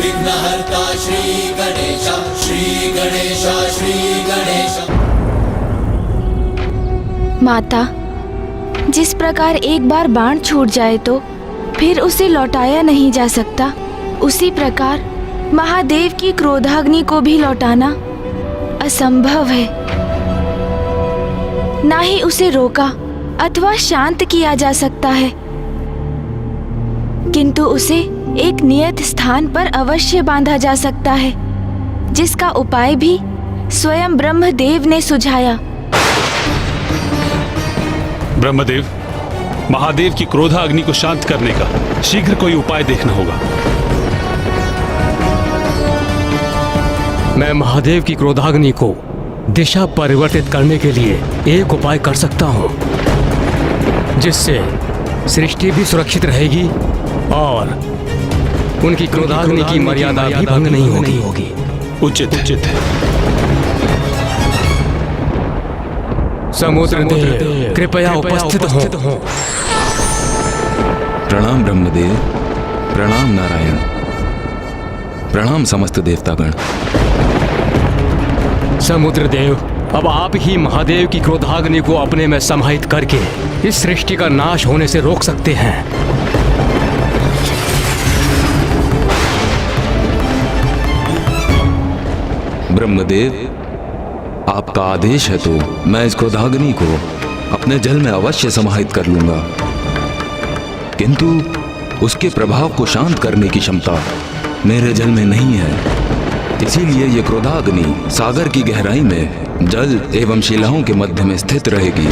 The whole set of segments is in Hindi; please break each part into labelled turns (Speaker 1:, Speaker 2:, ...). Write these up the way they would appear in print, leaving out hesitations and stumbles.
Speaker 1: विघ्नहर्ता श्री गणेश, श्री गणेश, श्री गणेश।
Speaker 2: माता, जिस प्रकार एक बार बाण छूट जाए तो फिर उसे लौटाया नहीं जा सकता, उसी प्रकार महादेव की क्रोधाग्नि को भी लौटाना असंभव है। ना ही उसे रोका अथवा शांत किया जा सकता है, किंतु उसे एक नियत स्थान पर अवश्य बांधा जा सकता है, जिसका उपाय भी स्वयं ब्रह्मदेव ने सुझाया।
Speaker 3: ब्रह्मदेव, महादेव की क्रोधाग्नि को शांत करने का शीघ्र कोई उपाय देखना होगा।
Speaker 4: मैं महादेव की क्रोधाग्नि को दिशा परिवर्तित करने के लिए एक उपाय कर सकता हूँ, जिससे सृष्टि भी सुरक्षित रहेगी और उनकी क्रोधाग्नि की मर्यादा भी भंग नहीं होगी।
Speaker 3: उचित है।
Speaker 4: समुद्र देव कृपया उपस्थित हो।
Speaker 5: प्रणाम ब्रह्मदेव, प्रणाम नारायण, प्रणाम समस्त देवतागण।
Speaker 4: समुद्र देव, अब आप ही महादेव की क्रोधाग्नि को अपने में समाहित करके इस सृष्टि का नाश होने से रोक सकते हैं।
Speaker 5: ब्रह्मदेव, आपका आदेश है तो मैं इस क्रोधाग्नि को अपने जल में अवश्य समाहित कर लूंगा, किंतु उसके प्रभाव को शांत करने की क्षमता मेरे जल में नहीं है। इसीलिए ये क्रोधाग्नि सागर की गहराई में जल एवं शिलाओं के मध्य में स्थित रहेगी,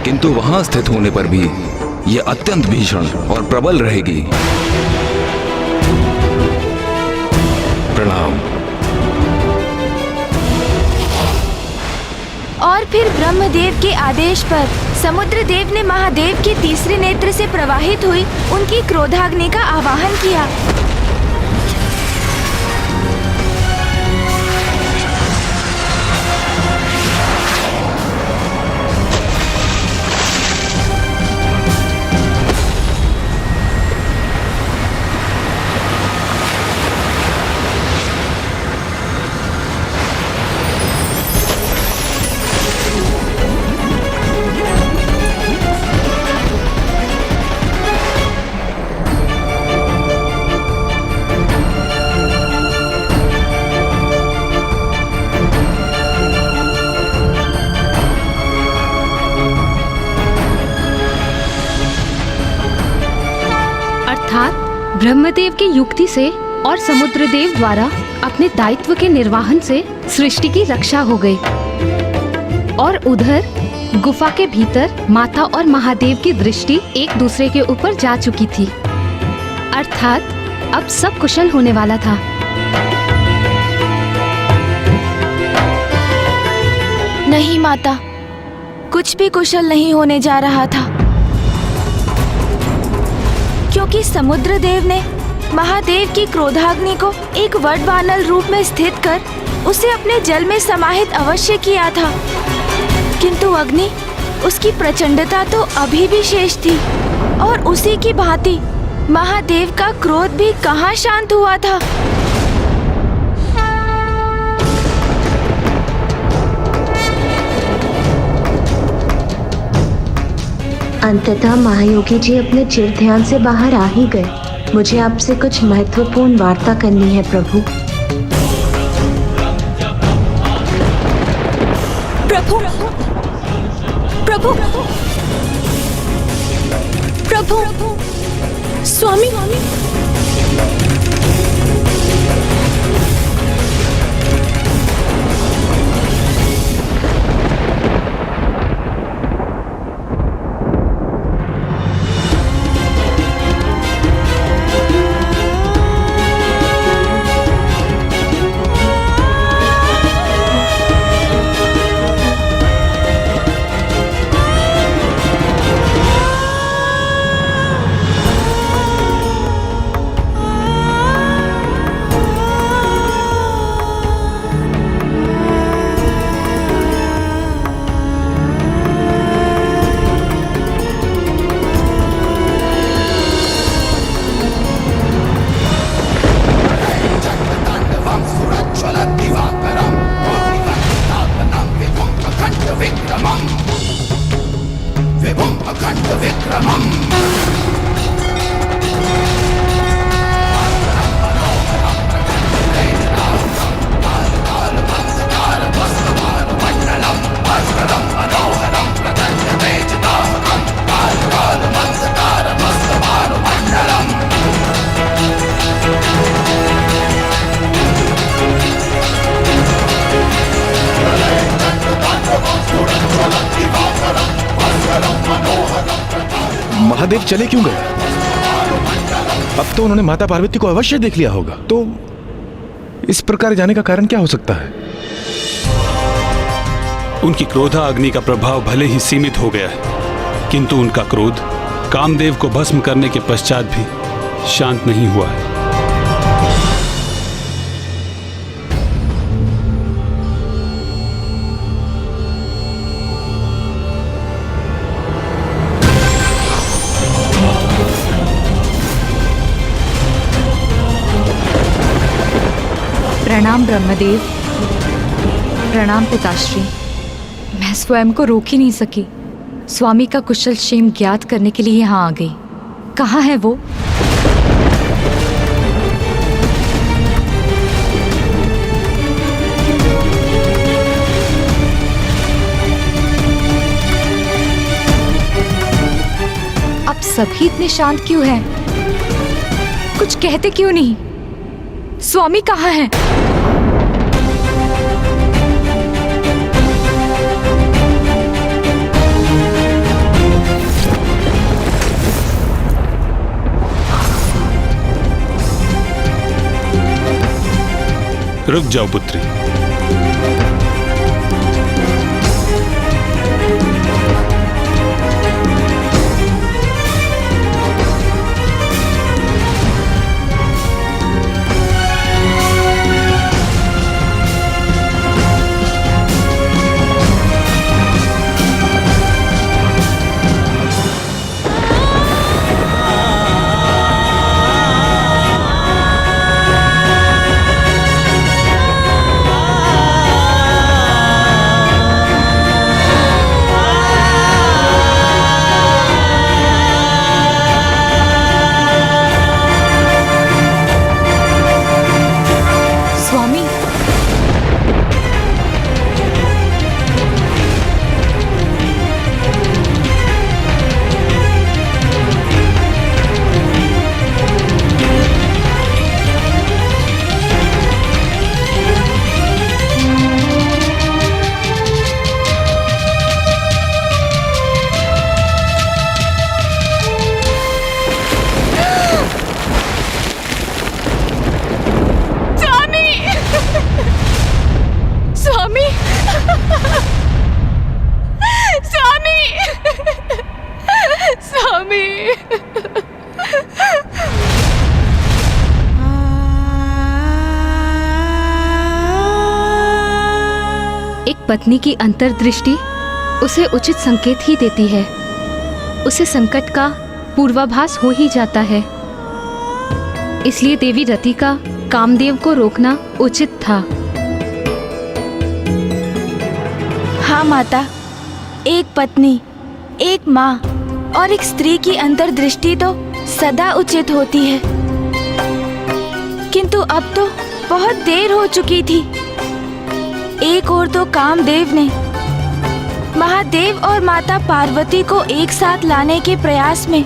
Speaker 5: किंतु वहां स्थित होने पर भी ये अत्यंत भीषण और प्रबल रहेगी। प्रणाम।
Speaker 2: और फिर ब्रह्मदेव के आदेश पर समुद्र देव ने महादेव के तीसरे नेत्र से प्रवाहित हुई उनकी क्रोधाग्नि का आवाहन किया।
Speaker 6: ब्रह्मदेव की युक्ति से और समुद्रदेव द्वारा अपने दायित्व के निर्वहन से सृष्टि की रक्षा हो गई, और उधर गुफा के भीतर माता और महादेव की दृष्टि एक दूसरे के ऊपर जा चुकी थी, अर्थात अब सब कुशल होने वाला था।
Speaker 2: नहीं माता, कुछ भी कुशल नहीं होने जा रहा था, क्योंकि समुद्र देव ने महादेव की क्रोधाग्नि को एक वडवानल रूप में स्थित कर उसे अपने जल में समाहित अवश्य किया था, किंतु अग्नि उसकी प्रचंडता तो अभी भी शेष थी, और उसी की भांति महादेव का क्रोध भी कहाँ शांत हुआ था।
Speaker 7: अंततः महायोगी जी अपने चिर ध्यान से बाहर आ ही गए। मुझे आपसे कुछ महत्वपूर्ण वार्ता करनी है प्रभु।
Speaker 2: प्रभु, प्रभु, प्रभु, स्वामी,
Speaker 8: महादेव चले क्यों गए? अब तो उन्होंने माता पार्वती को अवश्य देख लिया होगा। तो इस प्रकार जाने का कारण क्या हो सकता है?
Speaker 3: उनकी क्रोधाग्नि का प्रभाव भले ही सीमित हो गया है, किंतु उनका क्रोध कामदेव को भस्म करने के पश्चात भी शांत नहीं हुआ है।
Speaker 9: प्रणाम ब्रह्मदेव। प्रणाम पिताश्री। मैं स्वयं को रोक ही नहीं सकी, स्वामी का कुशल क्षेम ज्ञात करने के लिए यहाँ आ गई। कहाँ है वो? अब सभी इतने शांत क्यों हैं? कुछ कहते क्यों नहीं? स्वामी कहाँ है?
Speaker 3: रुक जाओ पुत्री।
Speaker 6: पत्नी की अंतर्दृष्टि उसे उचित संकेत ही देती है। उसे संकट का पूर्वाभास हो ही जाता है। इसलिए देवी रति का कामदेव को रोकना उचित था।
Speaker 2: हाँ माता, एक पत्नी, एक माँ और एक स्त्री की अंतर्दृष्टि तो सदा उचित होती है, किंतु अब तो बहुत देर हो चुकी थी। एक ओर तो कामदेव ने महादेव और माता पार्वती को एक साथ लाने के प्रयास में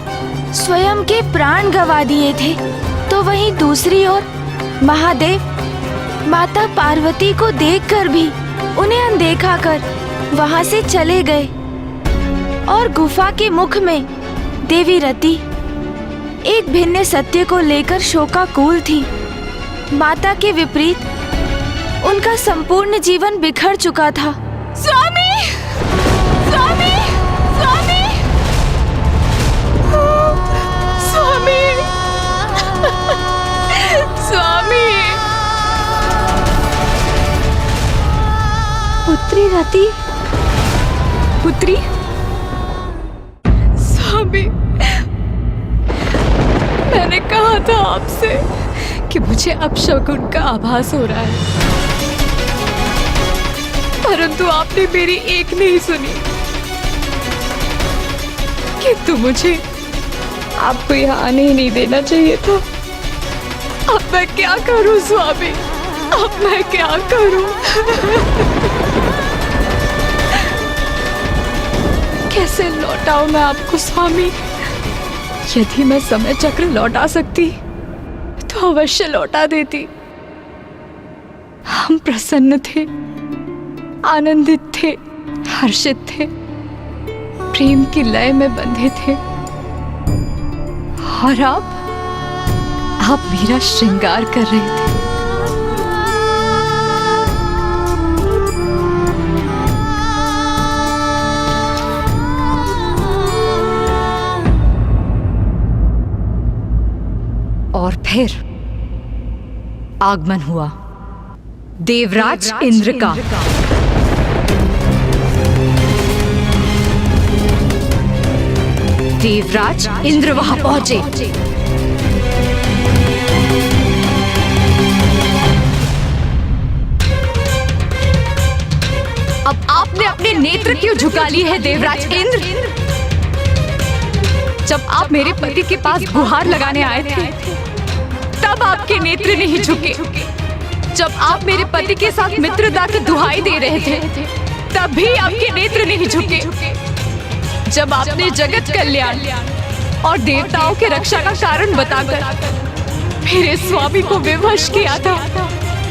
Speaker 2: स्वयं के प्राण गंवा दिए थे, तो वहीं दूसरी ओर महादेव माता पार्वती को देखकर भी उन्हें अनदेखा कर वहां से चले गए। और गुफा के मुख में देवी रति एक भिन्न सत्य को लेकर शोकाकुल थी। माता के विपरीत उनका संपूर्ण जीवन बिखर चुका था। स्वामी! स्वामी! स्वामी! स्वामी! स्वामी! पुत्री रति, पुत्री, स्वामी, मैंने कहा था आपसे कि मुझे अपशकुन का आभास हो रहा है, परंतु आपने मेरी एक नहीं सुनी। किंतु मुझे आपको यहाँ आने ही नहीं देना चाहिए था। अब मैं क्या करूं स्वामी, अब मैं क्या करूं? कैसे लौटाऊं मैं आपको स्वामी? यदि मैं समय चक्र लौटा सकती तो अवश्य लौटा देती। हम प्रसन्न थे, आनंदित थे, हर्षित थे, प्रेम की लय में बंधे थे।
Speaker 9: और आप मेरा श्रृंगार कर रहे थे। और फिर आगमन हुआ देवराज इंद्र का। देवराज इंद्र वहां पहुंचे। अब आपने अपने नेत्र क्यों झुका लिए हैं देवराज इंद्र? जब आप मेरे पति के पास गुहार लगाने आए थे तब आपके नेत्र नहीं झुके। जब आप मेरे पति के साथ मित्रता की दुहाई दे रहे थे तब भी आपके नेत्र नहीं झुके। जब आपने जगत कल्याण और देवताओं के रक्षा का कारण बताकर मेरे स्वामी को विवश किया था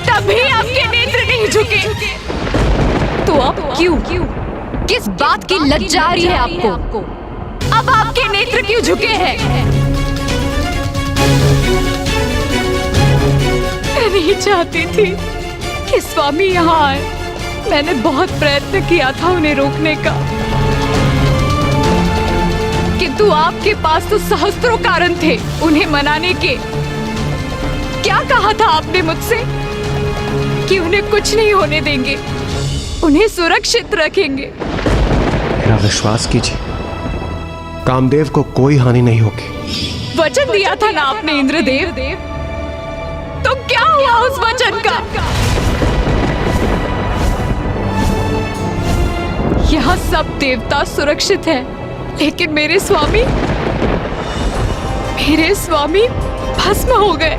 Speaker 9: तब भी आपके नेत्र नहीं झुके। तो अब क्यों? किस बात की लज्जा आ रही है आपको? अब आपके नेत्र क्यों झुके हैं? मैं नहीं चाहती थी कि स्वामी यहाँ आए। मैंने बहुत प्रयत्न किया था उन्हें रोकने का, किंतु आपके पास तो सहस्त्रों कारण थे उन्हें मनाने के। क्या कहा था आपने मुझसे कि उन्हें कुछ नहीं होने देंगे, उन्हें सुरक्षित रखेंगे।
Speaker 10: मेरा विश्वास कीजिए, कामदेव को कोई हानि नहीं होगी।
Speaker 9: वचन दिया था ना आपने इंद्रदेव, तो क्या हुआ उस वचन का? यहाँ सब देवता सुरक्षित हैं, लेकिन मेरे स्वामी भस्म हो गए।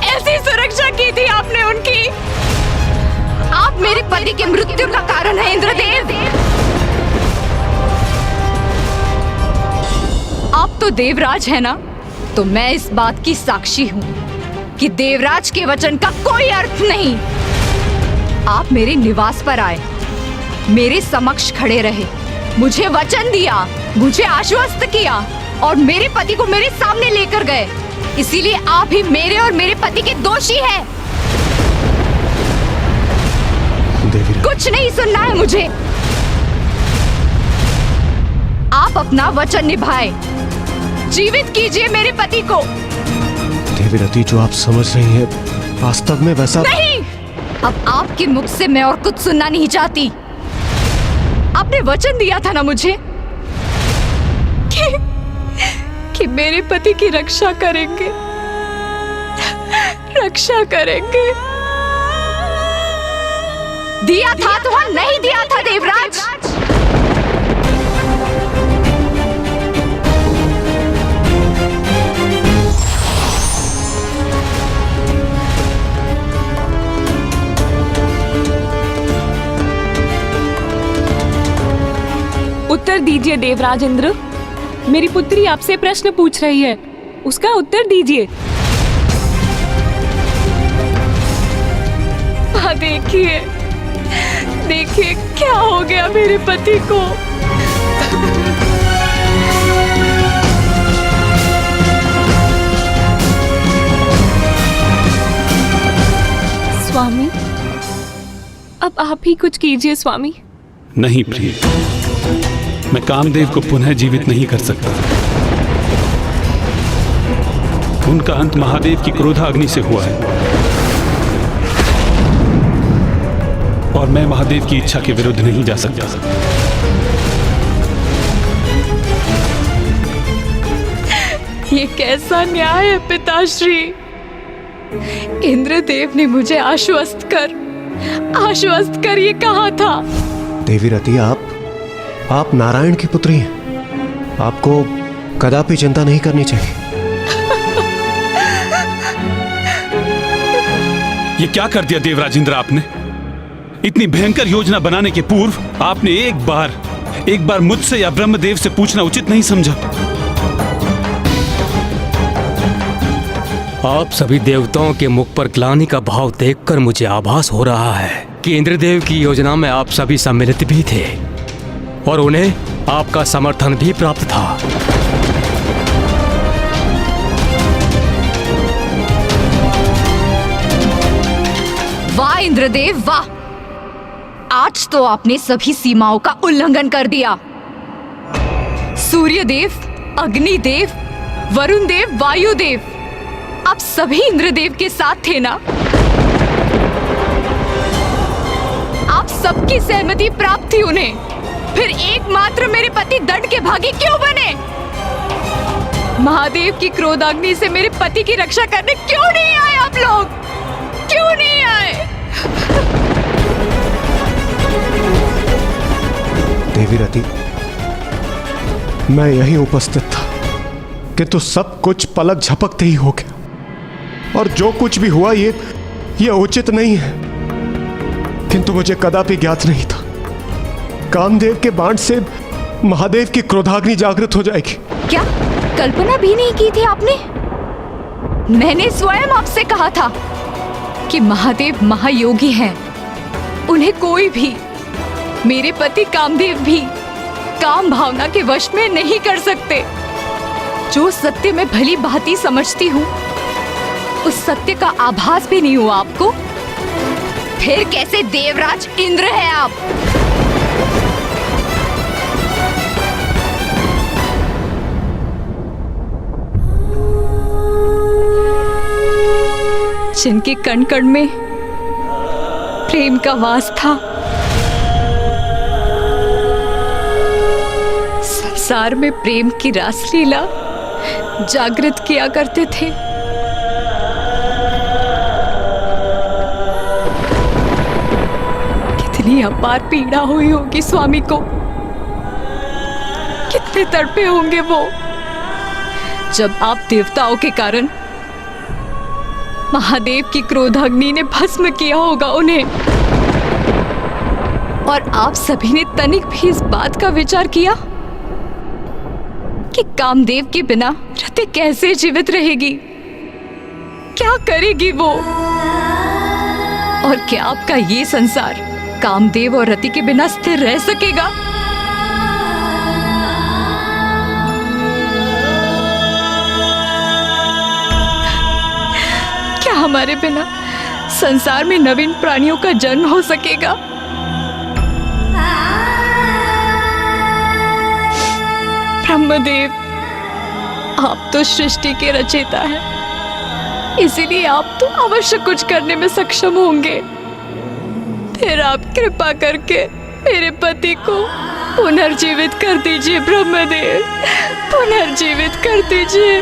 Speaker 9: ऐसी सुरक्षा की थी आपने उनकी। आप मेरे पति के मृत्यु का कारण है इंद्रदेव। आप तो देवराज है ना, तो मैं इस बात की साक्षी हूँ कि देवराज के वचन का कोई अर्थ नहीं। आप मेरे निवास पर आए, मेरे समक्ष खड़े रहे, मुझे वचन दिया, मुझे आश्वस्त किया और मेरे पति को मेरे सामने लेकर गए। इसीलिए आप ही मेरे और मेरे पति के दोषी हैं। कुछ नहीं सुनना है मुझे। आप अपना वचन निभाएं, जीवित कीजिए मेरे पति को।
Speaker 10: देवीरती, जो आप समझ रही हैं वास्तव में वैसा
Speaker 9: नहीं। अब आपके मुख से मैं और कुछ सुनना नहीं चाहती। आपने वचन दिया था ना मुझे कि मेरे पति की रक्षा करेंगे, रक्षा करेंगे। दिया था तो नहीं दिया था देवराज?
Speaker 11: उत्तर दीजिए देवराज इंद्र, मेरी पुत्री आपसे प्रश्न पूछ रही है, उसका उत्तर दीजिए। देखिए देखिए क्या हो गया मेरे पति को। स्वामी, अब आप ही कुछ कीजिए स्वामी।
Speaker 3: नहीं प्रिय, मैं कामदेव को पुनः जीवित नहीं कर सकता। उनका अंत महादेव की क्रोधाग्नि से हुआ है और मैं महादेव की इच्छा के विरुद्ध नहीं जा सकता।
Speaker 9: ये कैसा न्याय है पिताश्री? इंद्रदेव ने मुझे आश्वस्त कर ये कहा था।
Speaker 10: देवीरती, आप नारायण की पुत्री हैं। आपको कदापि चिंता नहीं करनी चाहिए।
Speaker 3: ये क्या कर दिया देवराज इंद्र आपने? इतनी भयंकर योजना बनाने के पूर्व आपने एक बार मुझसे या ब्रह्मदेव से पूछना उचित नहीं समझा?
Speaker 4: आप सभी देवताओं के मुख पर ग्लानि का भाव देखकर मुझे आभास हो रहा है कि इंद्रदेव की योजना में आप सभी सम्मिलित भी थे और उन्हें आपका समर्थन भी प्राप्त था।
Speaker 9: वाह इंद्रदेव वाह, आज तो आपने सभी सीमाओं का उल्लंघन कर दिया। सूर्यदेव, अग्निदेव, वरुण देव, वायुदेव, आप सभी इंद्रदेव के साथ थे ना? आप सबकी सहमति प्राप्त थी उन्हें, फिर एकमात्र मेरे पति दंड के भागी क्यों बने? महादेव की क्रोधाग्नि से मेरे पति की रक्षा करने क्यों नहीं आए आप लोग? क्यों नहीं आए?
Speaker 10: देवी रति, मैं यहीं उपस्थित था किंतु सब कुछ पलक झपकते ही हो गया, और जो कुछ भी हुआ ये उचित नहीं है। किंतु मुझे कदापि ज्ञात नहीं था कामदेव के बाण से महादेव की क्रोधाग्नि जागृत हो जाएगी।
Speaker 9: क्या कल्पना भी नहीं की थी आपने? मैंने स्वयं आपसे कहा था कि महादेव महायोगी हैं, उन्हें कोई भी, मेरे पति कामदेव भी, काम भावना के वश में नहीं कर सकते। जो सत्य मैं भली भांति समझती हूँ, उस सत्य का आभास भी नहीं हुआ आपको? फिर कैसे देवराज इंद्र है आप? जिनके कण कण में प्रेम का वास था, संसार में प्रेम की रासलीला जागृत किया करते थे। कितनी अपार पीड़ा हुई होगी स्वामी को, कितने तड़पे होंगे वो, जब आप देवताओं के कारण महादेव की क्रोधाग्नि ने भस्म किया होगा उन्हें। और आप सभी ने तनिक भी इस बात का विचार किया कि कामदेव के बिना रति कैसे जीवित रहेगी, क्या करेगी वो? और क्या आपका ये संसार कामदेव और रति के बिना स्थिर रह सकेगा? क्या हमारे बिना संसार में नवीन प्राणियों का जन्म हो सकेगा? ब्रह्मदेव, आप तो सृष्टि के रचयिता हैं, इसीलिए आप तो अवश्य कुछ करने में सक्षम होंगे। फिर आप कृपा करके मेरे पति को पुनर्जीवित कर दीजिए ब्रह्मदेव, पुनर्जीवित कर दीजिए।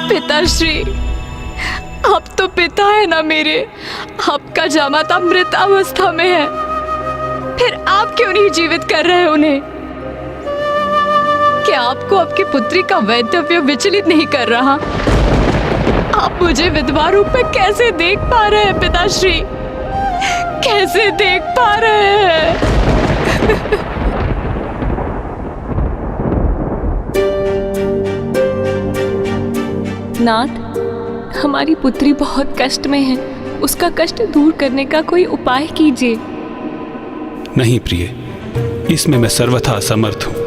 Speaker 9: पिताश्री, आप तो पिता है ना मेरे, आपका जामाता मृत अवस्था में है, फिर आप क्यों नहीं जीवित कर रहे उन्हें? क्या आपको आपकी पुत्री का वैधव्य विचलित नहीं कर रहा? आप मुझे विधवा रूप में कैसे देख पा रहे हैं पिताश्री? कैसे देख पा रहे हैं?
Speaker 11: नाथ, हमारी पुत्री बहुत कष्ट में है, उसका कष्ट दूर करने का कोई उपाय कीजिए।
Speaker 3: नहीं प्रिय, इसमें मैं सर्वथा असमर्थ हूं।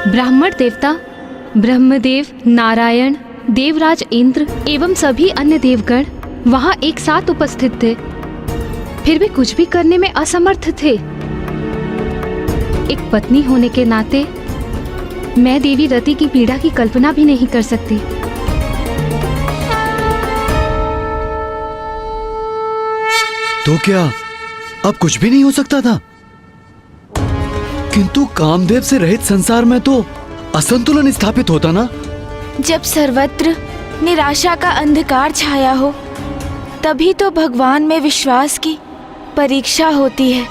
Speaker 6: ब्राह्मण देवता, ब्रह्मदेव, नारायण, देवराज इंद्र एवं सभी अन्य देवगण वहां एक साथ उपस्थित थे, फिर भी कुछ भी करने में असमर्थ थे। एक पत्नी होने के नाते मैं देवी रति की पीड़ा की कल्पना भी नहीं कर सकती।
Speaker 12: तो क्या अब कुछ भी नहीं हो सकता था? किंतु कामदेव से रहित संसार में तो असंतुलन स्थापित होता ना।
Speaker 2: जब सर्वत्र निराशा का अंधकार छाया हो, तभी तो भगवान में विश्वास की परीक्षा होती है।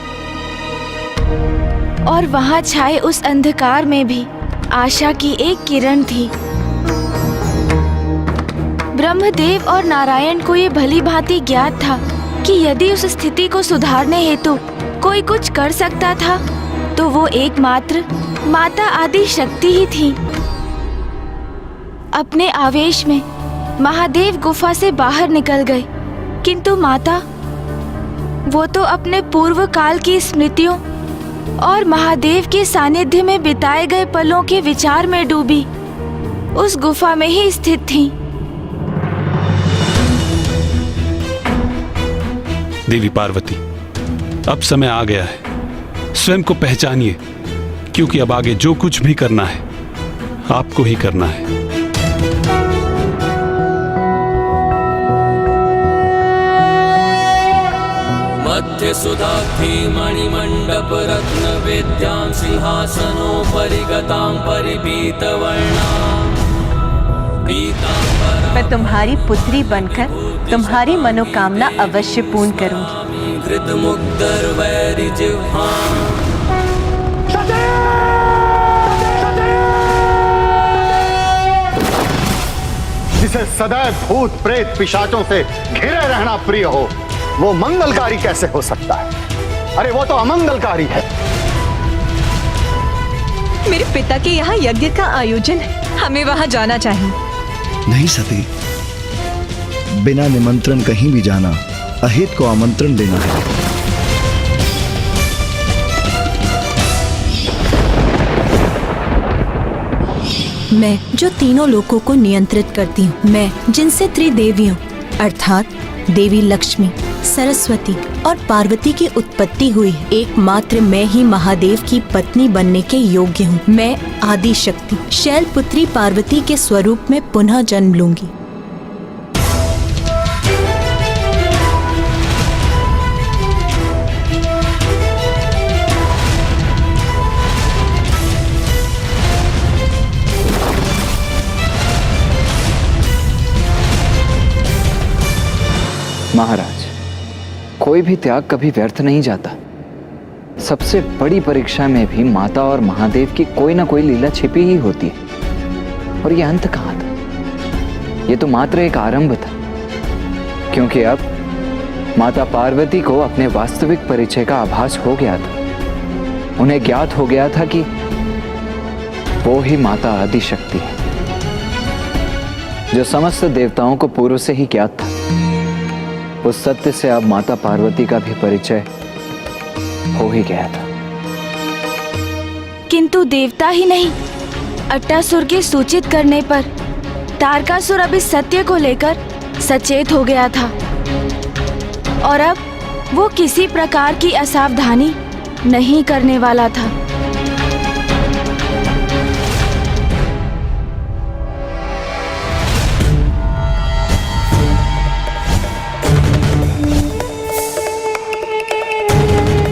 Speaker 2: और वहां छाए उस अंधकार में भी आशा की एक किरण थी। ब्रह्मदेव और नारायण को ये भली भांति ज्ञात था कि यदि उस स्थिति को सुधारने हेतु कोई कुछ कर सकता था तो वो एकमात्र माता आदि शक्ति ही थी। अपने आवेश में महादेव गुफा से बाहर निकल गए, किंतु माता वो तो अपने पूर्व काल की स्मृतियों और महादेव के सानिध्य में बिताए गए पलों के विचार में डूबी उस गुफा में ही स्थित थी।
Speaker 3: देवी पार्वती, अब समय आ गया है, स्वयं को पहचानिए, क्योंकि अब आगे जो कुछ भी करना है आपको ही करना है।
Speaker 1: मध्य सुधाब्धि मणिमण्डप रत्न वेद्यां सिंहासनोपरि गतां परिपीतवर्णां पीताम्बरां
Speaker 13: मैं तुम्हारी पुत्री बनकर तुम्हारी मनोकामना अवश्य पूर्ण करूंगी।
Speaker 14: जिसे सदैव भूत प्रेत पिशाचों से घिरे रहना प्रिय हो, वो मंगलकारी कैसे हो सकता है? अरे वो तो अमंगलकारी है।
Speaker 13: मेरे पिता के यहाँ यज्ञ का आयोजन है, हमें वहाँ जाना चाहिए।
Speaker 12: नहीं सती, बिना निमंत्रण कहीं भी जाना अहित को आमंत्रण देना है।
Speaker 15: मैं जो तीनों लोकों को नियंत्रित करती हूँ, मैं जिनसे त्रिदेवियों अर्थात देवी लक्ष्मी, सरस्वती और पार्वती की उत्पत्ति हुई है, एकमात्र मैं ही महादेव की पत्नी बनने के योग्य हूँ। मैं आदि शक्ति शैलपुत्री पार्वती के स्वरूप में पुनः जन्म लूंगी।
Speaker 16: महाराज, कोई भी त्याग कभी व्यर्थ नहीं जाता। सबसे बड़ी परीक्षा में भी माता और महादेव की कोई ना कोई लीला छिपी ही होती है। और ये अंत कहाँ था? ये तो मात्र एक आरंभ था, क्योंकि अब माता पार्वती को अपने वास्तविक परिचय का आभास हो गया था। उन्हें ज्ञात हो गया था कि वो ही माता आदि शक्ति है, जो समस्त देवताओं को पूर्व से ही ज्ञात था। उस सत्य से अब माता पार्वती का भी परिचय हो ही गया था।
Speaker 2: किंतु देवता ही नहीं, अट्टासुर के सूचित करने पर तारकासुर अब इस सत्य को लेकर सचेत हो गया था और अब वो किसी प्रकार की असावधानी नहीं करने वाला था।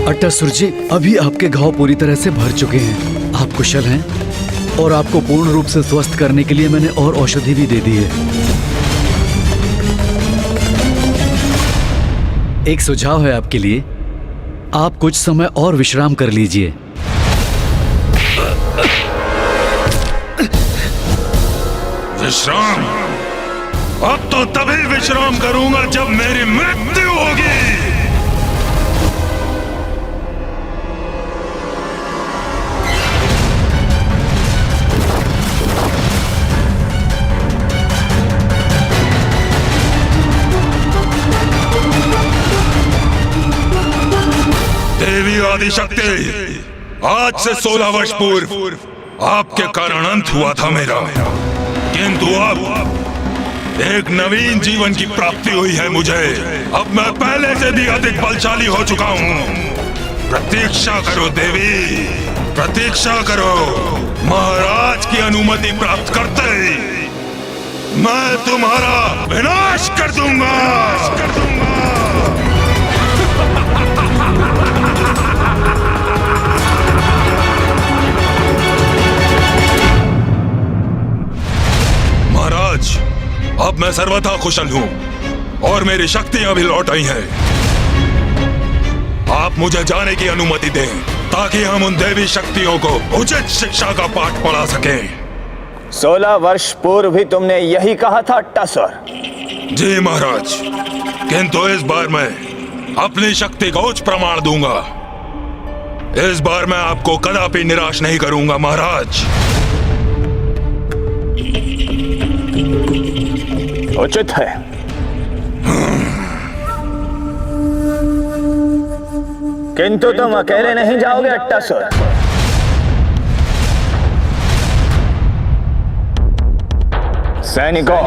Speaker 12: अट्टासुर जी, अभी आपके घाव पूरी तरह से भर चुके हैं। आप कुशल हैं और आपको पूर्ण रूप से स्वस्थ करने के लिए मैंने और औषधि भी दे दी है। एक सुझाव है आपके लिए, आप कुछ समय और विश्राम कर लीजिए।
Speaker 17: विश्राम? अब तो तभी विश्राम करूंगा जब मेरी मृत्यु होगी। देवी आदिशक्ति, आज से 16 वर्ष पूर्व आपके कारण अंत हुआ था मेरा, किंतु अब एक नवीन जीवन की प्राप्ति हुई है मुझे। अब मैं पहले से भी अधिक बलशाली हो चुका हूँ। प्रतीक्षा करो देवी, प्रतीक्षा करो। महाराज की अनुमति प्राप्त करते ही मैं तुम्हारा विनाश कर दूंगा। महाराज, अब मैं सर्वथा कुशल हूं और मेरी शक्तियां भी लौट आई हैं। आप मुझे जाने की अनुमति दें ताकि हम उन देवी शक्तियों को उचित शिक्षा का पाठ पढ़ा सकें।
Speaker 18: 16 वर्ष पूर्व भी तुमने यही कहा था टसर।
Speaker 17: जी महाराज, किंतु इस बार मैं अपनी शक्ति का उच्च प्रमाण दूंगा। इस बार मैं आपको कदापि निराश नहीं करूंगा महाराज।
Speaker 18: उचित है। किंतु तुम अकेले नहीं जाओगे टसर। सैनिकों,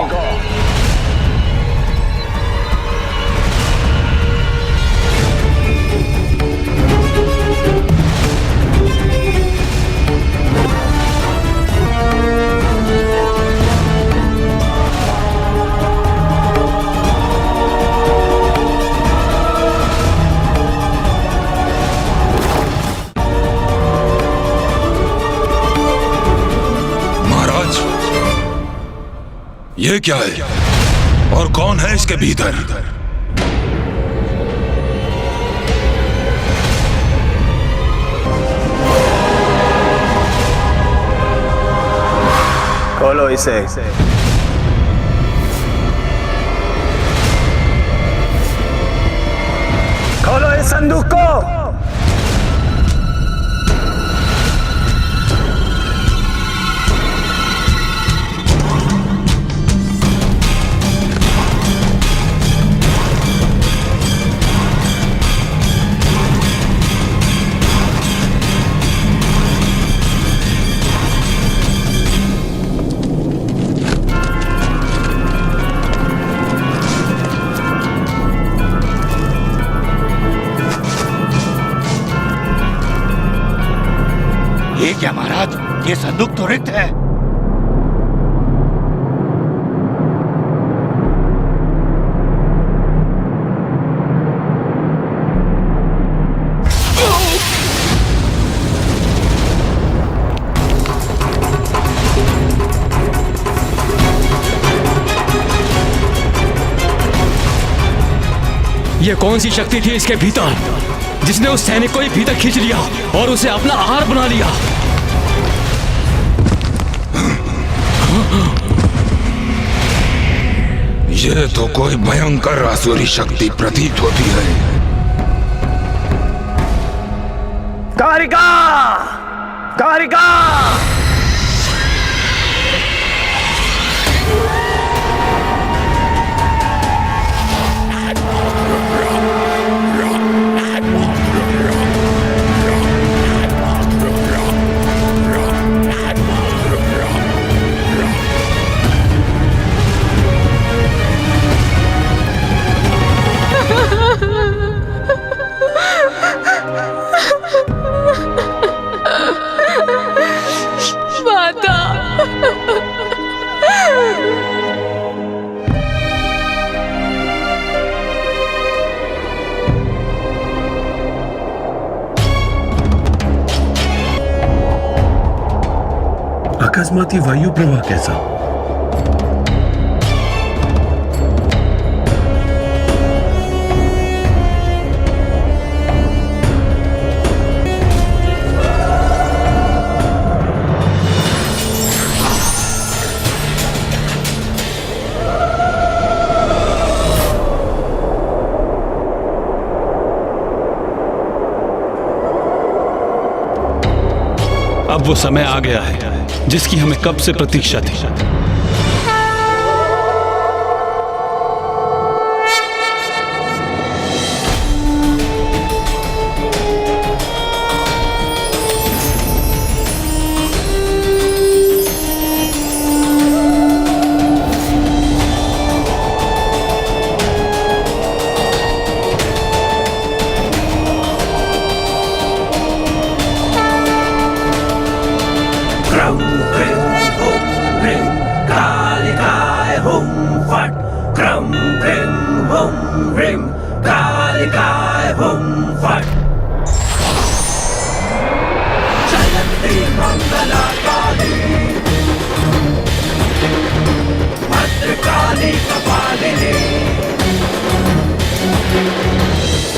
Speaker 17: ये क्या है और कौन है इसके भीतर?
Speaker 18: खोलो इसे। खोलो इस संदूक को।
Speaker 14: ये क्या महाराज, ये संदूक तो रिक्त है।
Speaker 4: ये कौन सी शक्ति थी इसके भीतर जिसने उस सैनिक को ही भीतर खींच लिया और उसे अपना आहार बना लिया?
Speaker 17: ये तो कोई भयंकर आसुरी शक्ति प्रतीत होती है।
Speaker 18: कारिका! कारिका!
Speaker 8: अकस्मात वायु प्रवाह कैसा?
Speaker 3: अब वो समय आ गया है जिसकी हमें कब से प्रतीक्षा थी।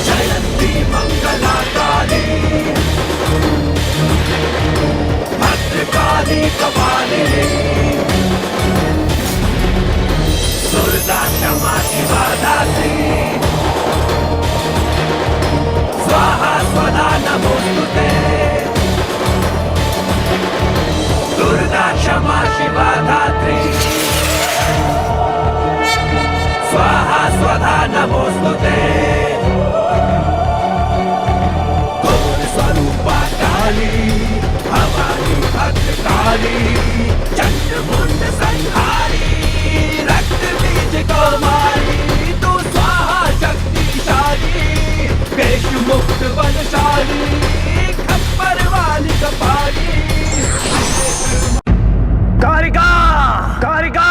Speaker 1: जयंती मंगला कपालिनी दुर्गा क्षमा शिवा दात्री स्वाहा स्वधा नमोस्तुते दुर्गा क्षमा शिवा दात्री स्वाहा स्वधा नमोस्तुते गौर स्वरूपा काली भवानी भद्रकाली चंद्रमुंड संहारी रक्त बीज कौमारी तू स्वाहा शक्तिशाली पेश मुक्त बलशाली खप्पर वाली कपाली कारिका कारिका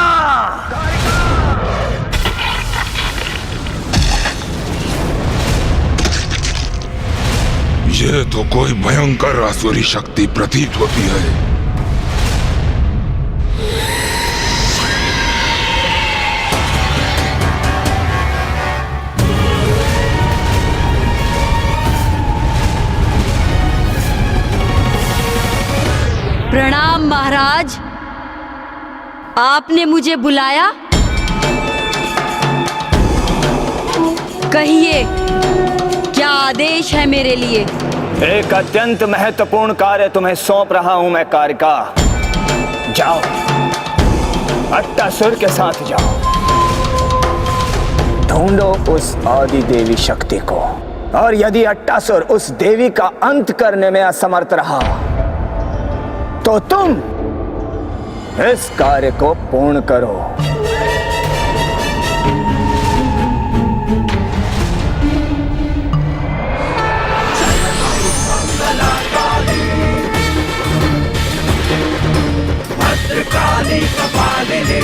Speaker 17: ये तो कोई भयंकर आसुरी शक्ति प्रतीत होती है।
Speaker 19: प्रणाम महाराज, आपने मुझे बुलाया? कहिए, क्या आदेश है मेरे लिए?
Speaker 18: एक अत्यंत महत्वपूर्ण कार्य तुम्हें सौंप रहा हूं मैं कारिका। जाओ, अट्टासुर के साथ जाओ, ढूंढो उस आदि देवी शक्ति को, और यदि अट्टासुर उस देवी का अंत करने में असमर्थ रहा तो तुम इस कार्य को पूर्ण करो।
Speaker 1: भद्रकाली कपालिनी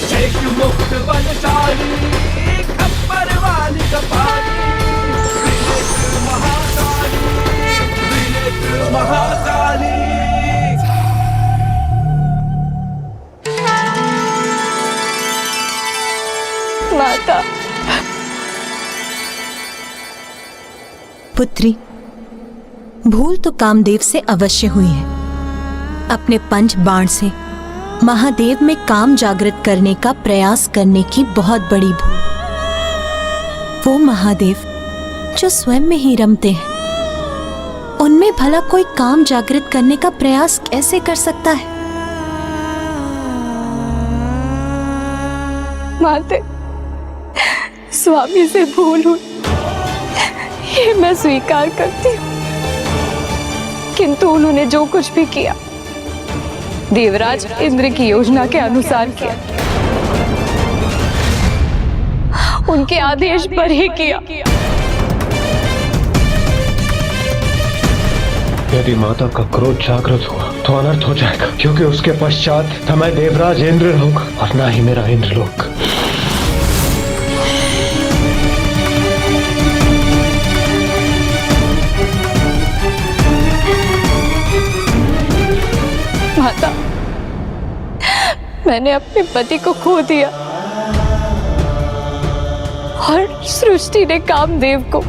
Speaker 1: शेष मुक्त बलशाली खप्पर वाली कपाली त्रिनेत्र महाकाली त्रिनेत्र महाकाली।
Speaker 9: माता।
Speaker 15: पुत्री, भूल तो कामदेव से अवश्य हुई है। अपने पंच बाण से महादेव में काम जागृत करने का प्रयास करने की बहुत बड़ी भूल। वो महादेव जो स्वयं में ही रमते हैं, उनमें भला कोई काम जागृत करने का प्रयास कैसे कर सकता है?
Speaker 9: माते, स्वामी से भूल हुई, ये मैं स्वीकार करती हूँ, किंतु उन्होंने जो कुछ भी किया देवराज इंद्र की योजना के अनुसार किया, उनके आदेश पर ही किया।
Speaker 10: यदि माता का क्रोध जागृत हुआ तो अनर्थ हो जाएगा, क्योंकि उसके पश्चात न मैं देवराज इंद्र रहूंगा और न ही मेरा इंद्रलोक।
Speaker 9: माता, मैंने अपने पति को खो दिया और सृष्टि ने कामदेव को।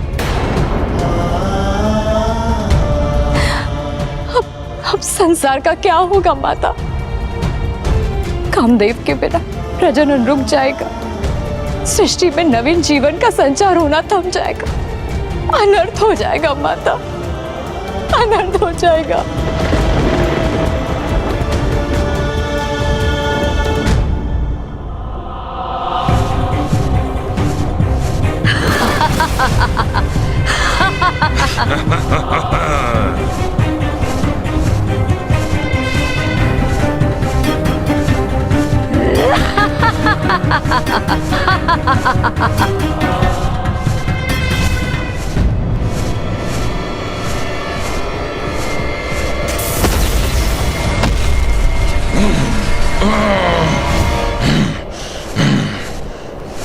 Speaker 9: अब संसार का क्या होगा माता? कामदेव के बिना प्रजनन रुक जाएगा, सृष्टि में नवीन जीवन का संचार होना थम जाएगा, अनर्थ हो जाएगा माता, अनर्थ हो जाएगा।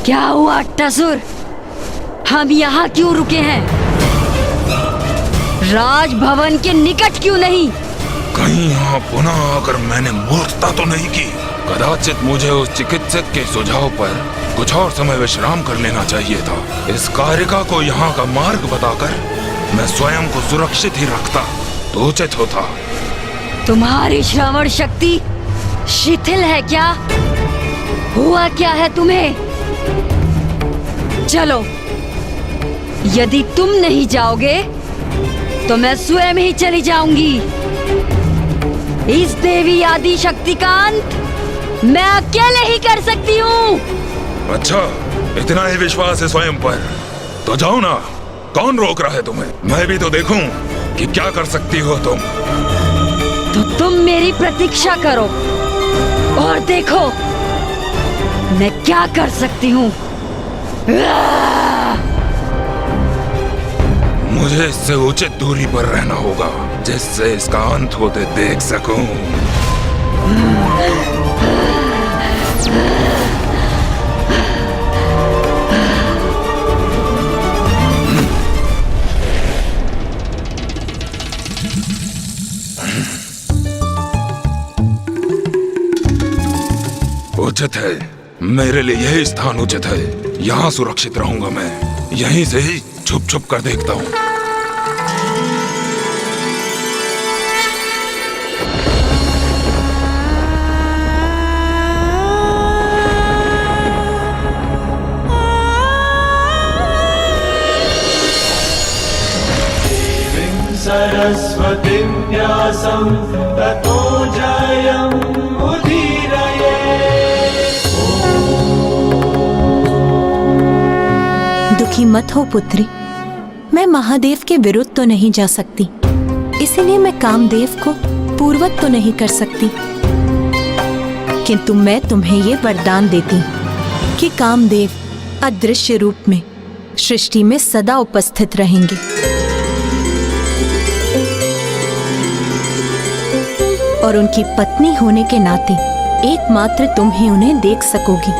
Speaker 19: क्या हुआ अट्टासुर? हम यहाँ क्यों रुके हैं? राजभवन के निकट क्यों नहीं?
Speaker 17: कहीं यहाँ पुनः आकर मैंने मूर्खता तो नहीं की? कदाचित मुझे उस चिकित्सक के सुझाव पर कुछ और समय विश्राम कर लेना चाहिए था। इस कारिका को यहाँ का मार्ग बताकर मैं स्वयं को सुरक्षित ही रखता तो उचित होता।
Speaker 19: तुम्हारी श्रवण शक्ति शिथिल है क्या? हुआ क्या है तुम्हें? चलो, यदि तुम नहीं जाओगे तो मैं स्वयं ही चली जाऊंगी। इस देवी आदि शक्ति का अंत मैं अकेले ही कर सकती हूँ।
Speaker 17: अच्छा, इतना ही विश्वास है स्वयं पर, तो जाओ ना। कौन रोक रहा है तुम्हें? मैं भी तो देखूं कि क्या कर सकती हो तुम।
Speaker 19: तो तुम मेरी प्रतीक्षा करो और देखो मैं क्या कर सकती हूँ।
Speaker 17: मुझे इससे उचित दूरी पर रहना होगा, जिससे इसका अंत होते देख सकूं। उचित है, मेरे लिए यही स्थान उचित है। यहाँ सुरक्षित रहूंगा मैं। यहीं से ही छुप छुप कर देखता हूँ।
Speaker 1: सरस्वतीं व्यासं ततो जयम् उदीरये।
Speaker 15: दुखी मत हो पुत्री, मैं महादेव के विरुद्ध तो नहीं जा सकती, इसीलिए मैं कामदेव को पूर्वत तो नहीं कर सकती। किंतु मैं तुम्हें ये वरदान देती हूँ कि कामदेव अदृश्य रूप में सृष्टि में सदा उपस्थित रहेंगे। और उनकी पत्नी होने के नाते एकमात्र तुम ही उन्हें देख सकोगी।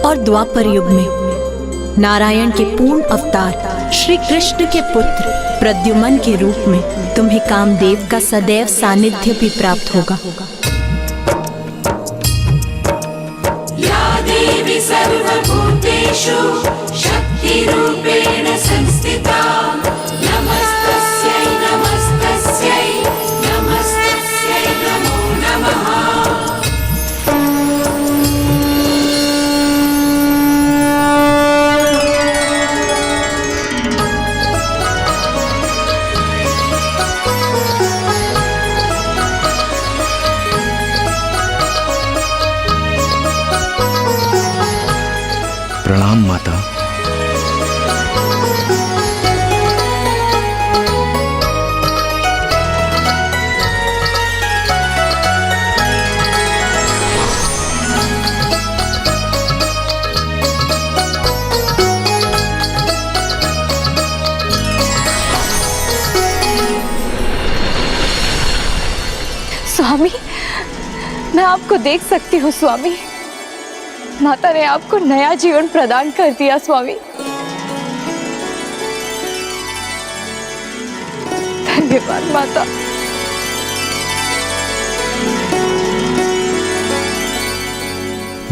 Speaker 15: और द्वापर युग में नारायण के पूर्ण अवतार श्री कृष्ण के पुत्र प्रद्युमन के रूप में तुम्हें कामदेव का सदैव सानिध्य भी प्राप्त होगा।
Speaker 1: या देवी सर्वभूतेषु शक्तिरूपेण संस्थिता, नमस्तस्यै नमस्तस्यै नमस्तस्यै नमो नमः।
Speaker 5: प्रणाम माता।
Speaker 9: स्वामी, मैं आपको देख सकती हूँ स्वामी। माता ने आपको नया जीवन प्रदान कर दिया स्वामी। धन्यवाद माता।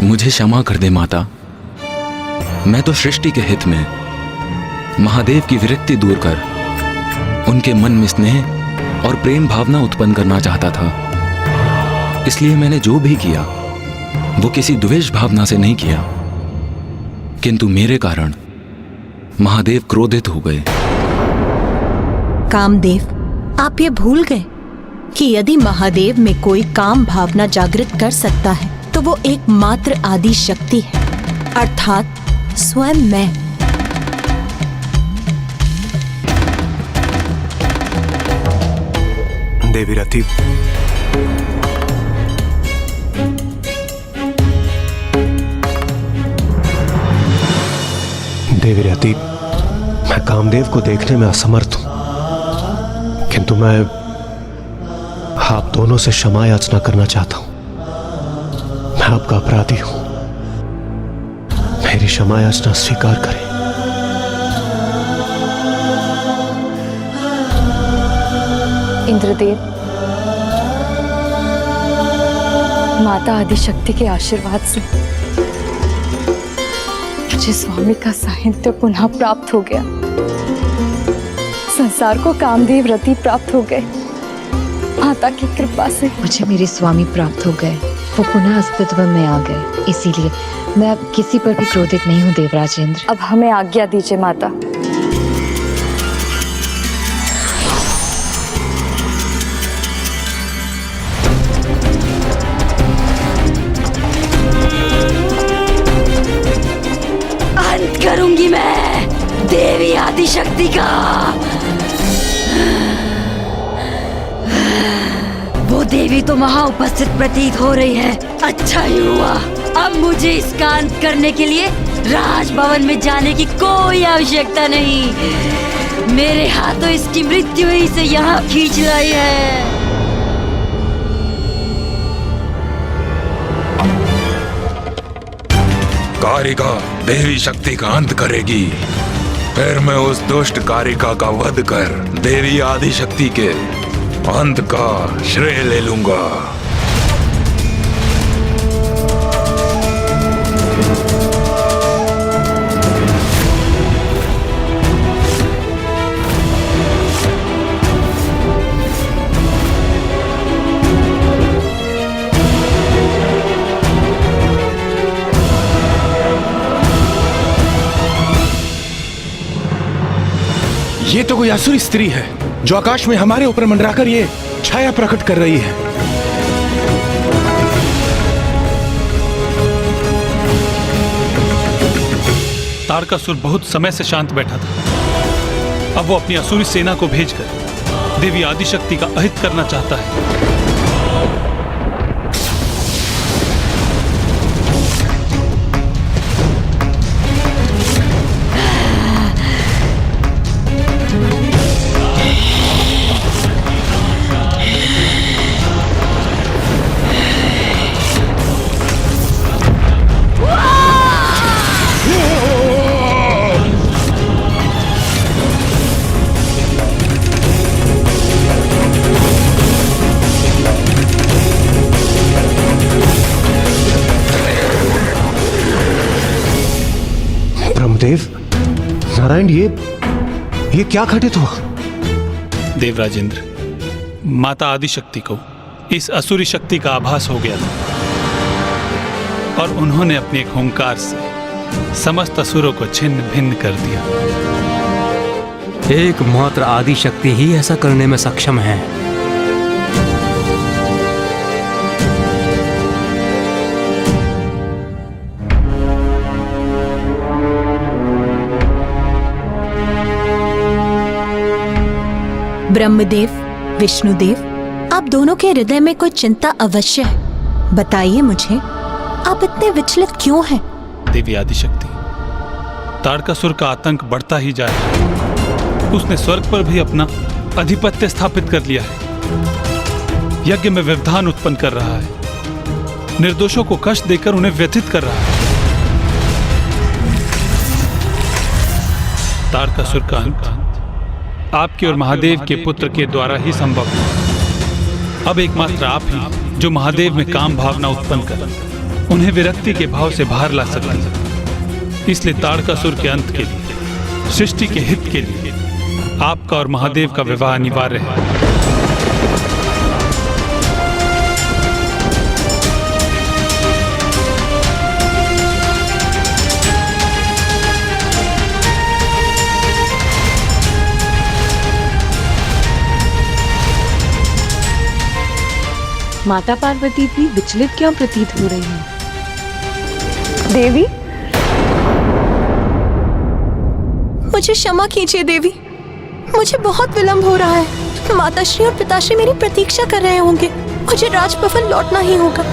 Speaker 5: मुझे क्षमा कर दे माता। मैं तो सृष्टि के हित में महादेव की विरक्ति दूर कर उनके मन में स्नेह और प्रेम भावना उत्पन्न करना चाहता था। इसलिए मैंने जो भी किया वो किसी द्वेष भावना से नहीं किया, किंतु मेरे कारण महादेव क्रोधित हो गए।
Speaker 15: कामदेव, आप ये भूल गए कि यदि महादेव में कोई काम भावना जागृत कर सकता है तो वो एकमात्र आदि शक्ति है, अर्थात स्वयं मैं।
Speaker 10: देवी रति, देवी रति, मैं कामदेव को देखने में असमर्थ हूं, किंतु मैं आप दोनों से क्षमा याचना करना चाहता हूं। मैं आपका अपराधी हूं, मेरी क्षमा याचना स्वीकार करें।
Speaker 9: इंद्रदेव, माता आदिशक्ति के आशीर्वाद से मुझे स्वामी का साहित्य पुनः प्राप्त हो गया। संसार को कामदेव रति प्राप्त हो गए। माता की कृपा से
Speaker 20: मुझे मेरे स्वामी प्राप्त हो गए, वो पुनः अस्तित्व में आ गए। इसीलिए मैं अब किसी पर भी क्रोधित नहीं हूँ देवराजेंद्र।
Speaker 9: अब हमें आज्ञा दीजिए माता।
Speaker 19: अंत करूंगी मैं देवी आदिशक्ति का। वो देवी तो वहाँ उपस्थित प्रतीत हो रही है। अच्छा ही हुआ, अब मुझे इसका अंत करने के लिए राजभवन में जाने की कोई आवश्यकता नहीं। मेरे हाथों इसकी मृत्यु ही से यहाँ खींच लाई है।
Speaker 17: कारिका देवी शक्ति का अंत करेगी, फिर मैं उस दुष्ट कारिका का वध कर देवी आदिशक्ति के अंत का श्रेय ले लूंगा।
Speaker 8: ये तो कोई असुरी स्त्री है जो आकाश में हमारे ऊपर मंडराकर ये छाया प्रकट कर रही है।
Speaker 3: तारकासुर बहुत समय से शांत बैठा था। अब वो अपनी असुरी सेना को भेजकर देवी आदिशक्ति का अहित करना चाहता है।
Speaker 10: ब्रह्मदेव, नारायण, ये क्या घटित हुआ?
Speaker 3: देवराजेंद्र, माता आदिशक्ति को इस असुरी शक्ति का आभास हो गया था और उन्होंने अपने एक हुंकार से समस्त असुरों को छिन्न भिन्न कर दिया।
Speaker 4: एकमात्र आदिशक्ति ही ऐसा करने में सक्षम है।
Speaker 15: ब्रह्मदेव, विष्णुदेव, आप दोनों के हृदय में कोई चिंता अवश्य है। बताइए मुझे, आप इतने विचलित क्यों हैं?
Speaker 3: देवी आदिशक्ति, तारकासुर का आतंक बढ़ता ही जा रहा है। उसने स्वर्ग पर भी अपना आधिपत्य स्थापित कर लिया है। यज्ञ में व्यवधान उत्पन्न कर रहा है। निर्दोषों को कष्ट देकर उन्हें व्यथित कर रहा है। तारकासुर का अंत आपके और महादेव के पुत्र के द्वारा ही संभव है। अब एकमात्र आप ही जो महादेव में काम भावना उत्पन्न कर उन्हें विरक्ति के भाव से बाहर ला सकते हैं। इसलिए तारकासुर के अंत के लिए, सृष्टि के हित के लिए आपका और महादेव का विवाह अनिवार्य है।
Speaker 11: माता पार्वती भी विचलित क्यों प्रतीत हो रही है?
Speaker 9: देवी,
Speaker 15: मुझे क्षमा कीजिए देवी, मुझे बहुत विलंब हो रहा है। माताश्री और पिताश्री मेरी प्रतीक्षा कर रहे होंगे। मुझे राजभवन लौटना ही होगा।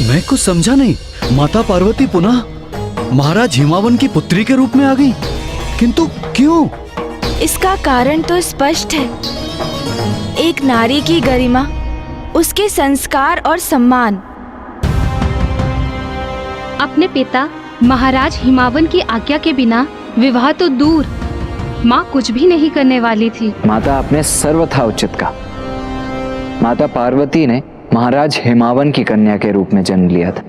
Speaker 12: मैं कुछ समझा नहीं। माता पार्वती पुनः महाराज हिमावन की पुत्री के रूप में आ गई, किंतु क्यों?
Speaker 2: इसका कारण तो स्पष्ट है। एक नारी की गरिमा, उसके संस्कार और सम्मान
Speaker 6: अपने पिता महाराज हिमावन की आज्ञा के बिना विवाह तो दूर, माँ कुछ भी नहीं करने वाली थी।
Speaker 16: माता आपने सर्वथा उचित कहा। माता पार्वती ने महाराज हिमावन की कन्या के रूप में जन्म लिया था,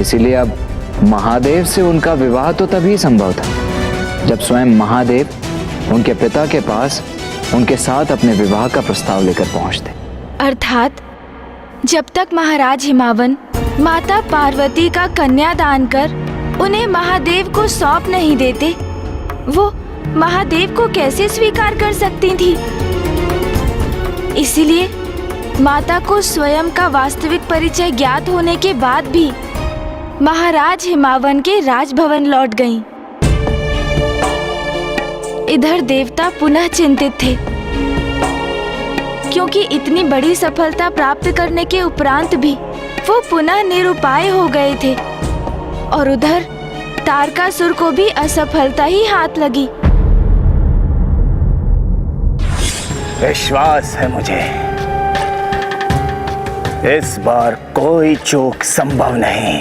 Speaker 16: इसीलिए अब महादेव से उनका विवाह तो तभी संभव था जब स्वयं महादेव उनके पिता के पास उनके साथ अपने विवाह का प्रस्ताव लेकर पहुंचते।
Speaker 2: अर्थात जब तक महाराज हिमावन माता पार्वती का कन्यादान कर उन्हें महादेव को सौंप नहीं देते, वो महादेव को कैसे स्वीकार कर सकती थी। इसीलिए माता को स्वयं का वास्तविक परिचय ज्ञात होने के बाद भी महाराज हिमावन के राजभवन लौट गईं। इधर देवता पुनः चिंतित थे, क्योंकि इतनी बड़ी सफलता प्राप्त करने के उपरांत भी वो पुनः निरुपाय हो गए थे, और उधर तारकासुर को भी असफलता ही हाथ लगी।
Speaker 18: विश्वास है मुझे, इस बार कोई चूक संभव नहीं।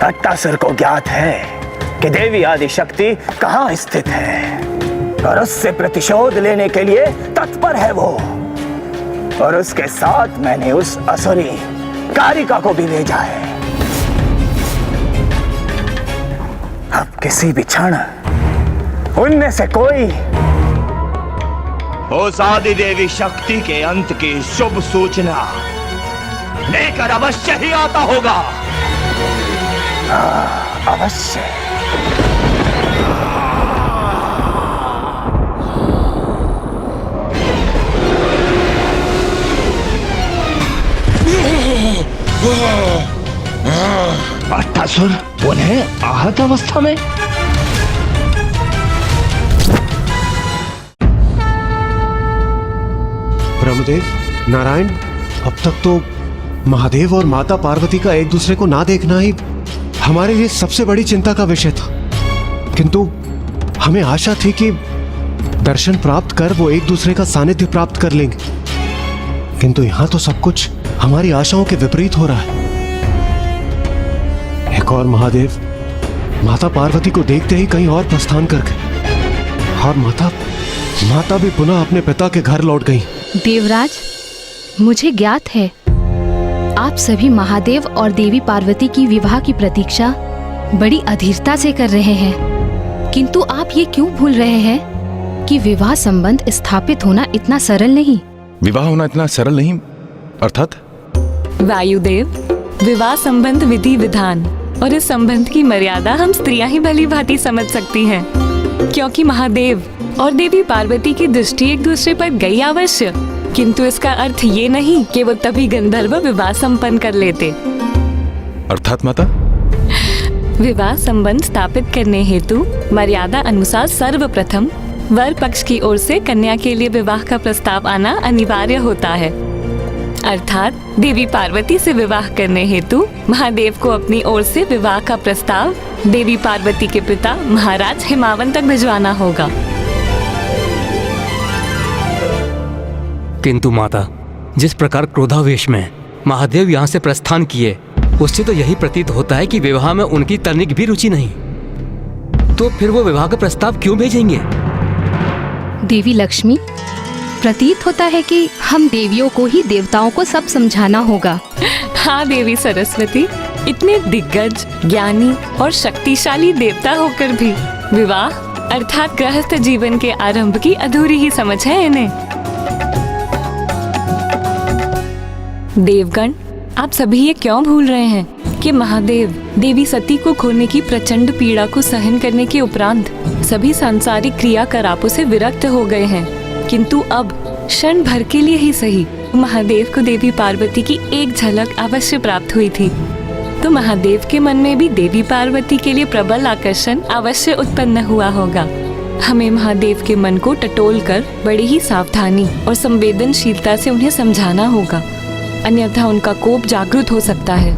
Speaker 18: अट्टासुर को ज्ञात है कि देवी आदिशक्ति कहाँ स्थित है और उससे प्रतिशोध लेने के लिए तत्पर है वो। और उसके साथ मैंने उस असुरी कारिका को भी भेजा है। अब किसी भी क्षण उनमें से कोई उस आदि देवी शक्ति के अंत की शुभ सूचना लेकर अवश्य ही आता होगा। अवश्य। अट्टासुर उन्हें आहत अवस्था में
Speaker 10: ब्रह्मदेव, नारायण, अब तक तो महादेव और माता पार्वती का एक दूसरे को ना देखना ही हमारे लिए सबसे बड़ी चिंता का विषय था। किंतु हमें आशा थी कि दर्शन प्राप्त कर वो एक दूसरे का सानिध्य प्राप्त कर लेंगे, किंतु यहां तो सब कुछ हमारी आशाओं के विपरीत हो रहा है। एक और महादेव माता पार्वती को देखते ही कहीं और प्रस्थान कर गए, और माता भी पुनः अपने पिता के घर लौट गई।
Speaker 6: देवराज, मुझे ज्ञात है आप सभी महादेव और देवी पार्वती की विवाह की प्रतीक्षा बड़ी अधीरता से कर रहे हैं, किंतु आप ये क्यों भूल रहे हैं कि विवाह संबंध स्थापित होना इतना सरल नहीं।
Speaker 8: विवाह होना इतना सरल नहीं अर्थात?
Speaker 11: वायुदेव, विवाह संबंध विधि विधान और इस संबंध की मर्यादा हम स्त्रियां ही भली भांति समझ सकती हैं, क्योंकि महादेव और देवी पार्वती की दृष्टि एक दूसरे पर गई अवश्य, किंतु इसका अर्थ ये नहीं कि वो तभी गंधर्व विवाह संपन्न कर लेते।
Speaker 8: अर्थात माता?
Speaker 11: विवाह संबंध स्थापित करने हेतु मर्यादा अनुसार सर्वप्रथम वर पक्ष की ओर से कन्या के लिए विवाह का प्रस्ताव आना अनिवार्य होता है। अर्थात देवी पार्वती से विवाह करने हेतु महादेव को अपनी ओर से विवाह का प्रस्ताव देवी पार्वती के पिता महाराज हिमावन तक भिजवाना होगा।
Speaker 4: किंतु माता, जिस प्रकार क्रोधावेश में महादेव यहाँ से प्रस्थान किए, उससे तो यही प्रतीत होता है कि विवाह में उनकी तनिक भी रुचि नहीं। तो फिर वो विवाह का प्रस्ताव क्यों भेजेंगे?
Speaker 6: देवी लक्ष्मी, प्रतीत होता है कि हम देवियों को ही देवताओं को सब समझाना होगा।
Speaker 11: हाँ देवी सरस्वती, इतने दिग्गज, ज्ञानी और शक्तिशाली देवता होकर भी विवाह अर्थात गृहस्थ जीवन के आरंभ की अधूरी ही समझ है इन्हें। देवगण, आप सभी ये क्यों भूल रहे हैं कि महादेव देवी सती को खोने की प्रचंड पीड़ा को सहन करने के उपरांत सभी सांसारिक क्रियाकलापों से विरक्त हो गए हैं, किंतु अब क्षण भर के लिए ही सही महादेव को देवी पार्वती की एक झलक अवश्य प्राप्त हुई थी। तो महादेव के मन में भी देवी पार्वती के लिए प्रबल आकर्षण अवश्य उत्पन्न हुआ होगा। हमें महादेव के मन को टटोलकर बड़ी ही सावधानी और संवेदनशीलता से उन्हें समझाना होगा, अन्यथा उनका कोप जागृत हो सकता है।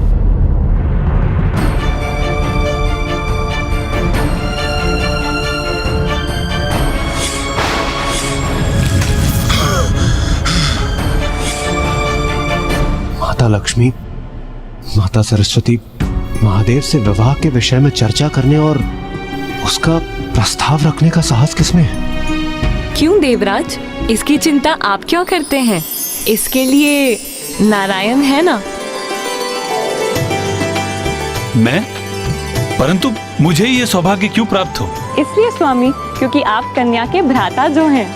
Speaker 10: माता लक्ष्मी, माता सरस्वती महादेव से विवाह के विषय में चर्चा करने और उसका प्रस्ताव रखने का साहस किसमें है?
Speaker 11: क्यों देवराज, इसकी चिंता आप क्यों करते हैं? इसके लिए नारायण है ना।
Speaker 3: मैं? परंतु मुझे ये सौभाग्य क्यों प्राप्त हो?
Speaker 11: इसलिए स्वामी, क्योंकि आप कन्या के भ्राता जो हैं।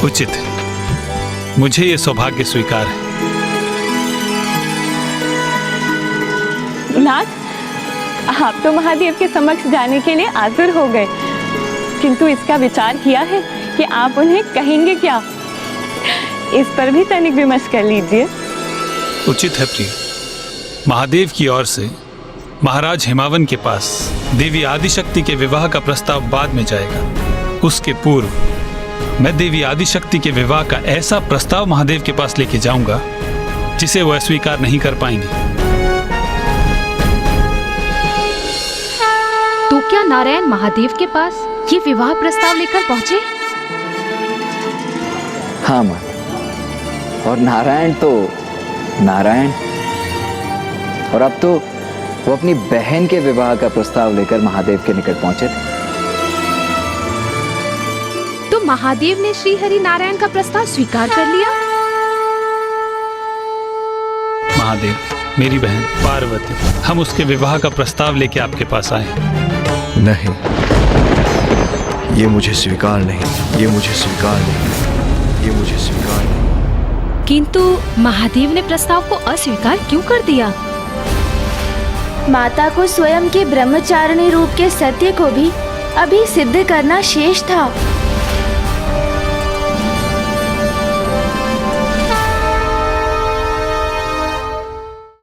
Speaker 3: उचित है, मुझे ये सौभाग्य स्वीकार है।
Speaker 11: नाथ, आप तो महादेव के समक्ष जाने के लिए आतुर हो गए, किंतु इसका विचार किया है कि आप उन्हें कहेंगे क्या? इस पर भी तनिक विमर्श कर लीजिए।
Speaker 3: उचित है प्रिय। महादेव की ओर से महाराज हिमावन के पास देवी आदिशक्ति के विवाह का प्रस्ताव बाद में जाएगा। उसके पूर्व मैं देवी आदिशक्ति के विवाह का ऐसा प्रस्ताव महादेव के पास लेके जाऊंगा जिसे वह स्वीकार नहीं कर पाएंगे।
Speaker 6: तो क्या नारायण महादेव के पास ये विवाह प्रस्ताव लेकर पहुंचे?
Speaker 16: हाँ माँ, और नारायण तो नारायण, और अब तो वो अपनी बहन के विवाह का प्रस्ताव लेकर महादेव के निकट पहुंचे थे।
Speaker 6: तो महादेव ने श्री हरि नारायण का प्रस्ताव स्वीकार कर लिया?
Speaker 3: महादेव, मेरी बहन पार्वती, हम उसके विवाह का प्रस्ताव लेके आपके पास आए।
Speaker 10: नहीं, ये मुझे स्वीकार नहीं, ये मुझे स्वीकार नहीं, ये मुझे स्वीकार नहीं।
Speaker 6: किंतु महादेव ने प्रस्ताव को अस्वीकार क्यों कर दिया?
Speaker 2: माता को स्वयं के ब्रह्मचारिणी रूप के सत्य को भी अभी सिद्ध करना शेष था।